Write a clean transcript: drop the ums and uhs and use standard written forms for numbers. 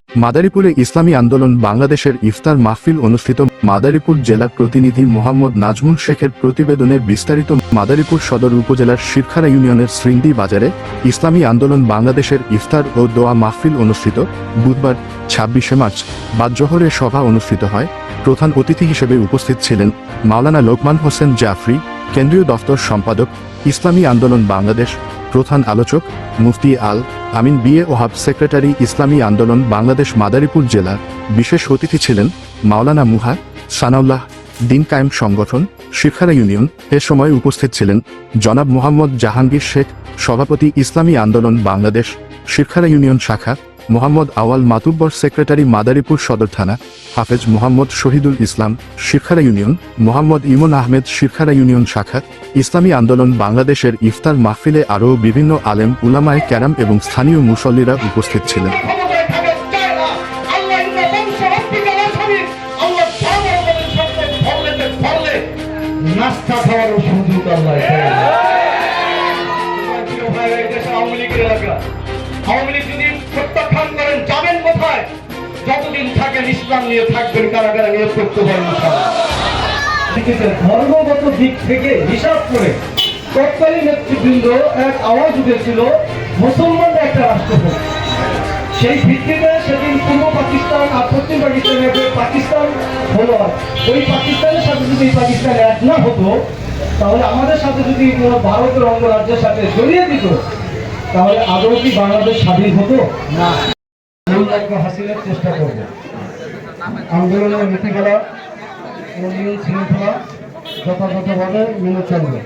মাদারীপুরে ইসলামী আন্দোলন বাংলাদেশের ইফতার মাহফিল অনুষ্ঠিত। মাদারীপুর জেলা প্রতিনিধি মোহাম্মদ নাজমুল শেখের প্রতিবেদনে বিস্তারিত। মাদারীপুর সদর উপজেলার শিরখারা ইউনিয়নের শ্রীন্দি বাজারে ইসলামী আন্দোলন বাংলাদেশের ইফতার ও দোয়া মাহফিল অনুষ্ঠিত। বুধবার ২৬শে মার্চ বাদ জোহরে সভা অনুষ্ঠিত হয়। প্রধান অতিথি হিসেবে উপস্থিত ছিলেন মাওলানা লোকমান হোসেন জাফরি, কেন্দ্রীয় দফতর সম্পাদক, ইসলামী আন্দোলন বাংলাদেশ। প্রধান আলোচক মুফতি আল আমিন বিএ ওহাব, সেক্রেটারি, ইসলামী আন্দোলন বাংলাদেশ মাদারীপুর জেলা। বিশেষ অতিথি ছিলেন মাওলানা মুহা সানাউল্লাহ, দিন কায়েম সংগঠন, শিরখারা ইউনিয়ন। এ সময় উপস্থিত ছিলেন জনাব মোহাম্মদ জাহাঙ্গীর শেখ, সভাপতি, ইসলামী আন্দোলন বাংলাদেশ শিরখারা ইউনিয়ন শাখা, মোহাম্মদ আওয়াল মাতুব্বর, সেক্রেটারি, মাদারীপুর সদর থানা, হাফেজ মোহাম্মদ শহীদুল ইসলাম, শিরখারা ইউনিয়ন, মোহাম্মদ ইমন আহমেদ, শিরখারা ইউনিয়ন শাখা। ইসলামী আন্দোলন বাংলাদেশের ইফতার মাহফিলে আরও বিভিন্ন আলেম, উলামায়ে কেরাম এবং স্থানীয় মুসল্লিরা উপস্থিত ছিলেন। যতদিন থাকেন ইসলাম নিয়ে থাকবেন, কারাগারে নিয়োগ করতে পারেন। ধর্মগত দিক থেকে হিসাব করে তৎকালীন নেতৃবৃন্দ এক আওয়াজ উঠেছিল মুসলমানরা একটা রাষ্ট্র হোক। সেই ভিত্তিতে সেদিন পূর্ব পাকিস্তান আর পশ্চিম পাকিস্তানের পাকিস্তান হলো। ওই পাকিস্তানের সাথে যদি পাকিস্তান এক না হতো, তাহলে আমাদের সাথে যদি ভারতের অঙ্গরাজ্যের সাথে জড়িয়ে দিত, তাহলে আদৌ কি বাংলাদেশ স্বাধীন হতো না। হাসিলের চেষ্টা করবো। আন্দোলনের নীতিমালা ও নিয়ম শৃঙ্খলা যথাযথভাবে মেনে চলবে।